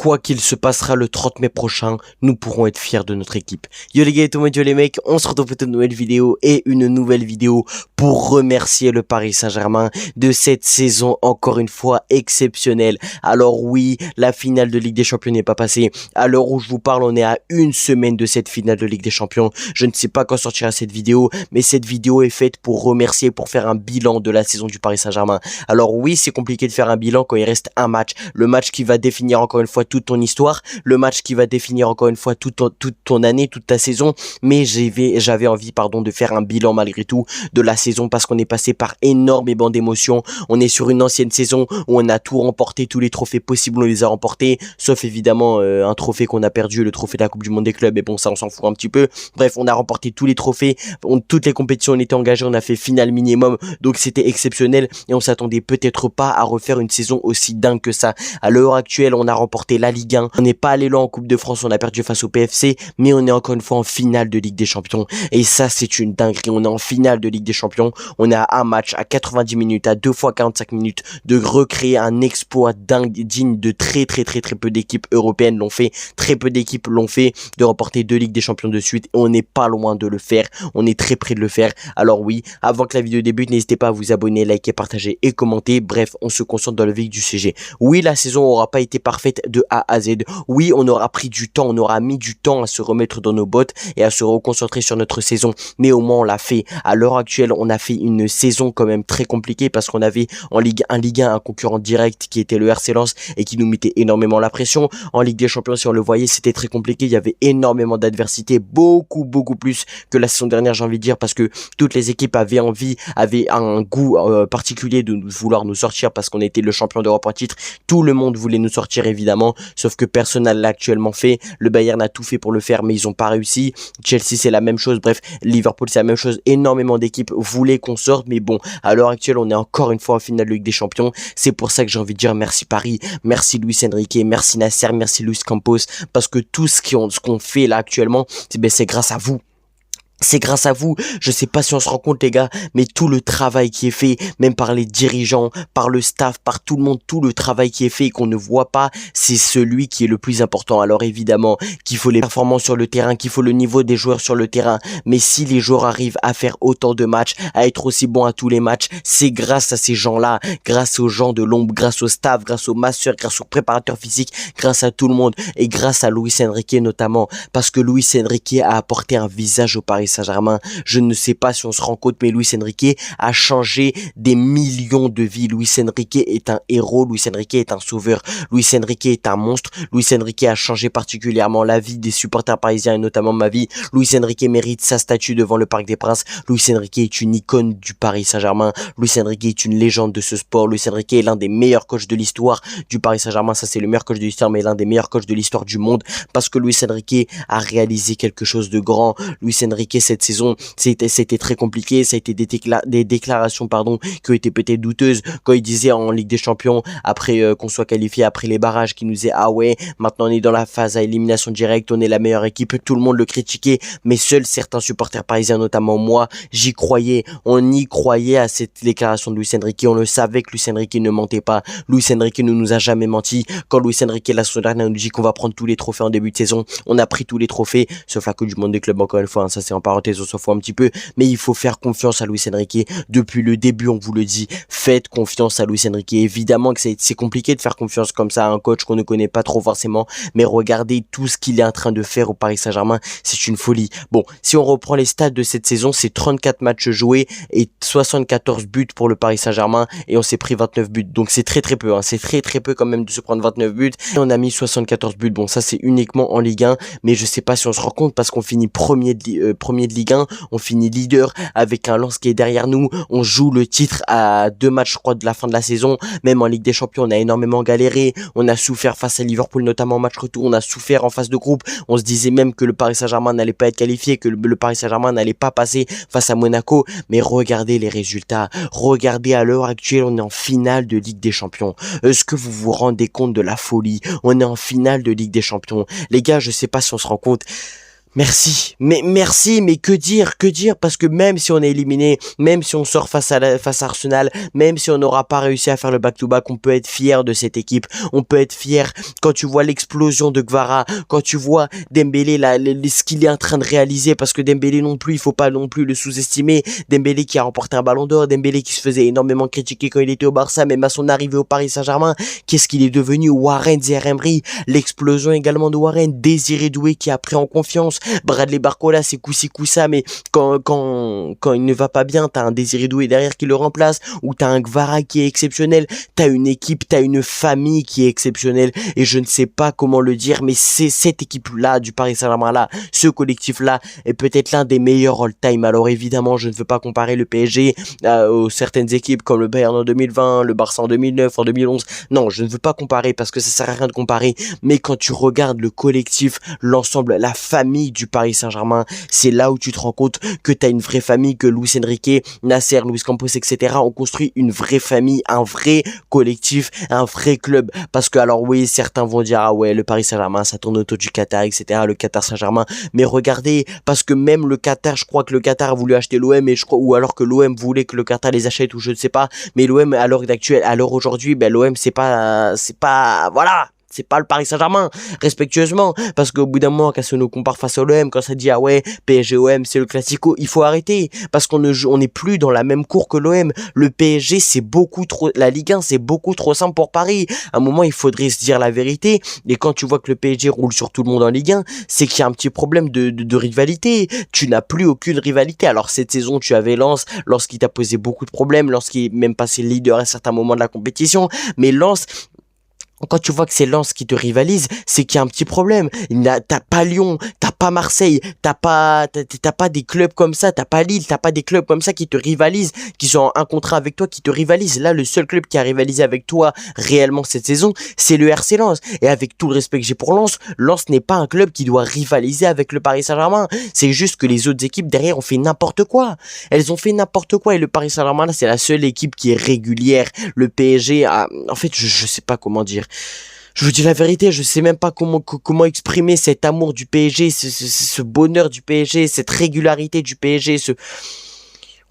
quoi qu'il se passera le 30 mai prochain, nous pourrons être fiers de notre équipe. Yo les gars et tout le monde, yo les mecs, on se retrouve pour une nouvelle vidéo et une nouvelle vidéo pour remercier le Paris Saint-Germain de cette saison encore une fois exceptionnelle. Alors oui, la finale de Ligue des Champions n'est pas passée. À l'heure où je vous parle, on est à une semaine de cette finale de Ligue des Champions. Je ne sais pas quand sortira cette vidéo, mais cette vidéo est faite pour remercier, pour faire un bilan de la saison du Paris Saint-Germain. Alors oui, c'est compliqué de faire un bilan quand il reste un match. Le match qui va définir encore une fois toute ton histoire, le match qui va définir encore une fois toute ton année, toute ta saison, mais j'avais envie de faire un bilan malgré tout de la saison parce qu'on est passé par énormément d'émotions. On est sur une ancienne saison où on a tout remporté, tous les trophées possibles on les a remportés, sauf évidemment un trophée qu'on a perdu, le trophée de la Coupe du Monde des clubs, et bon ça on s'en fout un petit peu. Bref, on a remporté tous les trophées, toutes les compétitions on était engagés, on a fait finale minimum, donc c'était exceptionnel et on s'attendait peut-être pas à refaire une saison aussi dingue que ça. À l'heure actuelle, on a remporté la Ligue 1, on n'est pas allé loin en Coupe de France, on a perdu face au PFC, mais on est encore une fois en finale de Ligue des Champions, et ça c'est une dinguerie. On est en finale de Ligue des Champions, on est à un match, à 90 minutes, à 2 fois 45 minutes de recréer un exploit dingue, digne de très peu d'équipes européennes l'ont fait, très peu d'équipes l'ont fait, de remporter 2 Ligues des Champions de suite, et on n'est pas loin de le faire, on est très près de le faire. Alors oui, avant que la vidéo débute, n'hésitez pas à vous abonner, liker, partager et commenter. Bref, on se concentre dans le vif du sujet. Oui, la saison aura pas été parfaite de A à Z. Oui, on aura pris du temps, on aura mis du temps à se remettre dans nos bottes et à se reconcentrer sur notre saison, mais au moins on l'a fait. À l'heure actuelle, on a fait une saison quand même très compliquée parce qu'on avait en Ligue 1 un concurrent direct qui était le RC Lens et qui nous mettait énormément la pression. En Ligue des Champions, si on le voyait, c'était très compliqué, il y avait énormément d'adversité, beaucoup plus que la saison dernière, j'ai envie de dire, parce que toutes les équipes avaient un goût particulier de vouloir nous sortir parce qu'on était le champion d'Europe en titre. Tout le monde voulait nous sortir évidemment, sauf que personne n'a actuellement fait. Le Bayern a tout fait pour le faire, mais ils ont pas réussi. Chelsea c'est la même chose, bref, Liverpool c'est la même chose. Énormément d'équipes voulaient qu'on sorte, mais bon, à l'heure actuelle on est encore une fois en finale de Ligue des Champions. C'est pour ça que j'ai envie de dire merci Paris, merci Luis Enrique, merci Nasser, merci Luis Campos, parce que tout ce qu'on fait là actuellement, c'est grâce à vous. C'est grâce à vous. Je sais pas si on se rend compte les gars, mais tout le travail qui est fait, même par les dirigeants, par le staff, par tout le monde, tout le travail qui est fait et qu'on ne voit pas, c'est celui qui est le plus important. Alors évidemment qu'il faut les performances sur le terrain, qu'il faut le niveau des joueurs sur le terrain, mais si les joueurs arrivent à faire autant de matchs, à être aussi bons à tous les matchs, c'est grâce à ces gens-là, grâce aux gens de l'ombre, grâce au staff, grâce aux masseurs, grâce aux préparateurs physiques, grâce à tout le monde et grâce à Luis Enrique notamment, parce que Luis Enrique a apporté un visage au Paris Saint-Germain. Je ne sais pas si on se rend compte, mais Luis Enrique a changé des millions de vies. Luis Enrique est un héros, Luis Enrique est un sauveur, Luis Enrique est un monstre. Luis Enrique a changé particulièrement la vie des supporters parisiens et notamment ma vie. Luis Enrique mérite sa statue devant le Parc des Princes. Luis Enrique est une icône du Paris Saint-Germain. Luis Enrique est une légende de ce sport. Luis Enrique est l'un des meilleurs coachs de l'histoire du Paris Saint-Germain. Ça c'est le meilleur coach de l'histoire, mais l'un des meilleurs coachs de l'histoire du monde, parce que Luis Enrique a réalisé quelque chose de grand. Luis Enrique cette saison, c'était très compliqué, ça a été des déclarations qui ont été peut-être douteuses quand il disait en Ligue des Champions, après qu'on soit qualifié après les barrages, qui nous disait ah ouais, maintenant on est dans la phase à élimination directe, on est la meilleure équipe, tout le monde le critiquait, mais seuls certains supporters parisiens, notamment moi, j'y croyais, on y croyait à cette déclaration de Luis Enrique, on le savait que Luis Enrique ne mentait pas, Luis Enrique ne nous a jamais menti. Quand Luis Enrique la saison dernière nous dit qu'on va prendre tous les trophées en début de saison, on a pris tous les trophées, sauf la Coupe du Monde des clubs encore une fois, hein, ça c'est en parenthèse, on s'en fout un petit peu, mais il faut faire confiance à Luis Enrique. Depuis le début on vous le dit, faites confiance à Luis Enrique. Évidemment que c'est compliqué de faire confiance comme ça à un coach qu'on ne connaît pas trop forcément, mais regardez tout ce qu'il est en train de faire au Paris Saint-Germain, c'est une folie. Bon, si on reprend les stats de cette saison, c'est 34 matchs joués et 74 buts pour le Paris Saint-Germain, et on s'est pris 29 buts, donc c'est très peu, hein. C'est très peu quand même de se prendre 29 buts, et on a mis 74 buts, bon ça c'est uniquement en Ligue 1, mais je sais pas si on se rend compte parce qu'on finit premier de Ligue 1, on finit leader avec un Lens qui est derrière nous, on joue le titre à 2 matchs je crois de la fin de la saison, même en Ligue des Champions on a énormément galéré, on a souffert face à Liverpool notamment en match retour, on a souffert en phase de groupe, on se disait même que le Paris Saint-Germain n'allait pas être qualifié, que le Paris Saint-Germain n'allait pas passer face à Monaco, mais regardez les résultats, regardez à l'heure actuelle on est en finale de Ligue des Champions. Est-ce que vous vous rendez compte de la folie? On est en finale de Ligue des Champions les gars, je sais pas si on se rend compte. Merci, mais que dire, parce que même si on est éliminé, même si on sort face à Arsenal, même si on n'aura pas réussi à faire le back-to-back, on peut être fier de cette équipe, on peut être fier quand tu vois l'explosion de Kvara, quand tu vois Dembélé, ce qu'il est en train de réaliser, parce que Dembélé non plus, il faut pas non plus le sous-estimer, Dembélé qui a remporté un ballon d'or, Dembélé qui se faisait énormément critiquer quand il était au Barça, même à son arrivée au Paris Saint-Germain, qu'est-ce qu'il est devenu, Warren Zaïre-Emery, l'explosion également de Warren, Désiré Doué qui a pris en confiance, Bradley Barcola c'est coup-ci coup-ça, mais quand il ne va pas bien, t'as un Désiré Doué derrière qui le remplace, ou t'as un Kvara qui est exceptionnel, t'as une équipe, t'as une famille qui est exceptionnelle, et je ne sais pas comment le dire, mais c'est cette équipe-là du Paris Saint-Germain là, ce collectif-là est peut-être l'un des meilleurs all-time. Alors évidemment, je ne veux pas comparer le PSG aux certaines équipes comme le Bayern en 2020, le Barça en 2009, en 2011. Non, je ne veux pas comparer parce que ça sert à rien de comparer, mais quand tu regardes le collectif, l'ensemble, la famille du Paris Saint-Germain, c'est là où tu te rends compte que t'as une vraie famille, que Luis Enrique, Nasser, Luis Campos, etc. ont construit une vraie famille, un vrai collectif, un vrai club. Parce que alors oui, certains vont dire ah ouais, le Paris Saint-Germain, ça tourne autour du Qatar, etc. Le Qatar Saint-Germain. Mais regardez, parce que même le Qatar, je crois que le Qatar a voulu acheter l'OM, et je crois, ou alors que l'OM voulait que le Qatar les achète, ou je ne sais pas. Mais l'OM à l'heure actuelle, à l'heure aujourd'hui, ben l'OM c'est pas, voilà. C'est pas le Paris Saint-Germain, respectueusement, parce qu'au bout d'un moment, quand ça nous compare face à l'OM, quand ça dit ah ouais, PSG-OM, c'est le classico, il faut arrêter, parce qu'on n'est plus dans la même cour que l'OM. Le PSG, c'est beaucoup trop, la Ligue 1, c'est beaucoup trop simple pour Paris. À un moment, il faudrait se dire la vérité, et quand tu vois que le PSG roule sur tout le monde en Ligue 1, c'est qu'il y a un petit problème de rivalité. Tu n'as plus aucune rivalité. Alors cette saison, tu avais Lens, lorsqu'il t'a posé beaucoup de problèmes, lorsqu'il est même passé leader à certains moments de la compétition, mais Lens, quand tu vois que c'est Lens qui te rivalise, c'est qu'il y a un petit problème. T'as pas Lyon, t'as pas Marseille, t'as pas des clubs comme ça, t'as pas Lille, t'as pas des clubs comme ça qui te rivalisent, qui sont en un contrat avec toi, qui te rivalisent. Là, le seul club qui a rivalisé avec toi réellement cette saison, c'est le RC Lens. Et avec tout le respect que j'ai pour Lens, Lens n'est pas un club qui doit rivaliser avec le Paris Saint-Germain. C'est juste que les autres équipes derrière ont fait n'importe quoi. Elles ont fait n'importe quoi, et le Paris Saint-Germain là, c'est la seule équipe qui est régulière. Le PSG en fait, je sais pas comment dire. Je vous dis la vérité, je sais même pas comment exprimer cet amour du PSG, ce bonheur du PSG, cette régularité du PSG,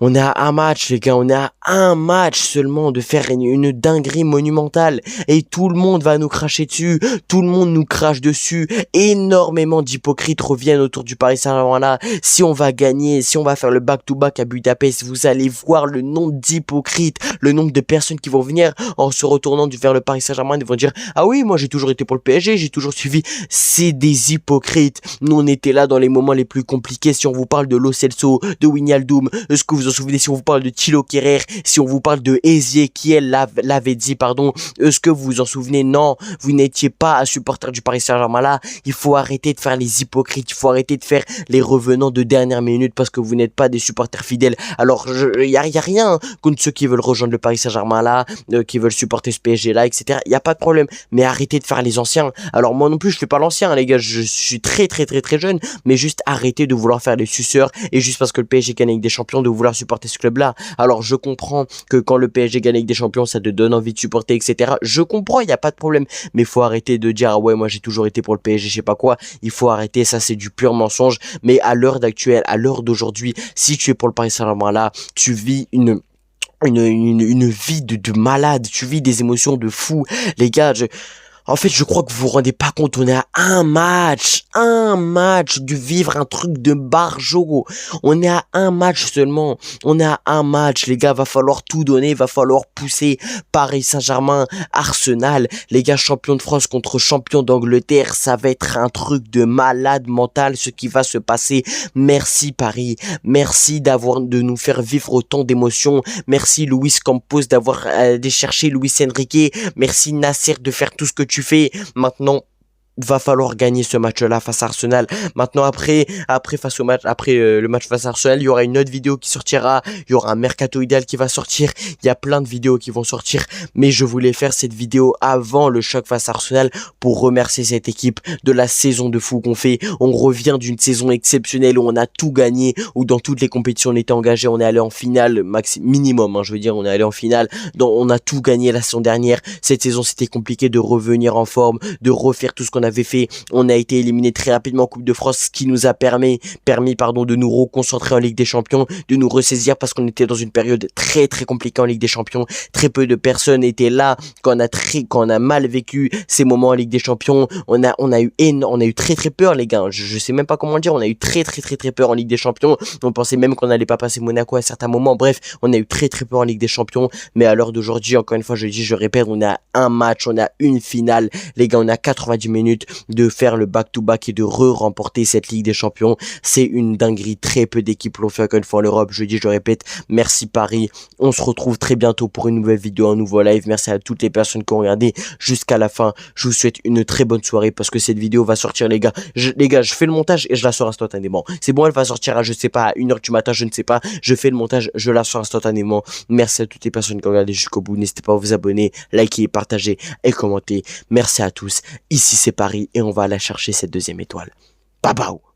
on est à un match, les gars, on est à un match seulement de faire une dinguerie monumentale, et tout le monde va nous cracher dessus, tout le monde nous crache dessus, énormément d'hypocrites reviennent autour du Paris Saint-Germain là. Si on va gagner, si on va faire le back-to-back à Budapest, vous allez voir le nombre d'hypocrites, le nombre de personnes qui vont venir en se retournant vers le Paris Saint-Germain et vont dire ah oui, moi j'ai toujours été pour le PSG, j'ai toujours suivi. C'est des hypocrites. Nous on était là dans les moments les plus compliqués. Si on vous parle de Lo Celso, de Wijnaldum, est-ce que vous en souvenez, si on vous parle de Thilo Kehrer, si on vous parle de Ezequiel Lavezzi, pardon, est-ce que vous vous en souvenez? Non, vous n'étiez pas un supporter du Paris Saint-Germain là. Il faut arrêter de faire les hypocrites, il faut arrêter de faire les revenants de dernière minute parce que vous n'êtes pas des supporters fidèles. Alors, y a rien contre ceux qui veulent rejoindre le Paris Saint-Germain là, qui veulent supporter ce PSG là, etc. Y a pas de problème, mais arrêtez de faire les anciens. Alors moi non plus, je fais pas l'ancien, les gars, je suis très jeune, mais juste arrêtez de vouloir faire les suceurs, et juste parce que le PSG gagne avec des champions, de vouloir supporter ce club-là. Alors je comprends que quand le PSG gagne avec des champions, ça te donne envie de supporter, etc. Je comprends, il n'y a pas de problème. Mais il faut arrêter de dire, ah ouais, moi j'ai toujours été pour le PSG, je sais pas quoi. Il faut arrêter, ça c'est du pur mensonge. Mais à l'heure d'actuelle, à l'heure d'aujourd'hui, si tu es pour le Paris Saint-Germain là, tu vis une vie de malade, tu vis des émotions de fou. Les gars, en fait, je crois que vous vous rendez pas compte, on est à un match de vivre un truc de barjo. On est à un match seulement. On est à un match, les gars, va falloir tout donner, va falloir pousser. Paris Saint-Germain, Arsenal, les gars, champion de France contre champion d'Angleterre, ça va être un truc de malade mental ce qui va se passer. Merci Paris, merci de nous faire vivre autant d'émotions. Merci Luis Campos d'avoir allé chercher Luis Enrique. Merci Nasser de faire tout ce que tu fais. Maintenant, va falloir gagner ce match-là face à Arsenal. Maintenant, après face au match, le match face à Arsenal, il y aura une autre vidéo qui sortira. Il y aura un mercato idéal qui va sortir. Il y a plein de vidéos qui vont sortir. Mais je voulais faire cette vidéo avant le choc face à Arsenal pour remercier cette équipe de la saison de fou qu'on fait. On revient d'une saison exceptionnelle où on a tout gagné, où dans toutes les compétitions on était engagé. On est allé en finale, minimum, hein, je veux dire, on est allé en finale. On a tout gagné la saison dernière. Cette saison, c'était compliqué de revenir en forme, de refaire tout ce qu'on a l'avait fait. On a été éliminé très rapidement en Coupe de France, ce qui nous a permis de nous reconcentrer en Ligue des Champions, de nous ressaisir parce qu'on était dans une période très compliquée en Ligue des Champions. Très peu de personnes étaient là quand on a mal vécu ces moments en Ligue des Champions. On a eu très peur, les gars. Je sais même pas comment le dire. On a eu très peur en Ligue des Champions. On pensait même qu'on n'allait pas passer Monaco à certains moments. Bref, on a eu très peur en Ligue des Champions. Mais à l'heure d'aujourd'hui, encore une fois, je répète, on a un match, on a une finale. Les gars, on a 90 minutes de faire le back-to-back et de remporter cette Ligue des Champions. C'est une dinguerie. Très peu d'équipes l'ont fait encore une fois en Europe. Je le répète, merci Paris. On se retrouve très bientôt pour une nouvelle vidéo, un nouveau live. Merci à toutes les personnes qui ont regardé jusqu'à la fin. Je vous souhaite une très bonne soirée parce que cette vidéo va sortir, les gars. Je fais le montage et je la sors instantanément. C'est bon, elle va sortir à, je sais pas, à 1h du matin, je ne sais pas. Je fais le montage, je la sors instantanément. Merci à toutes les personnes qui ont regardé jusqu'au bout. N'hésitez pas à vous abonner, liker, partager et commenter. Merci à tous. Ici, c'est Paris et on va aller chercher cette deuxième étoile. Bye bye.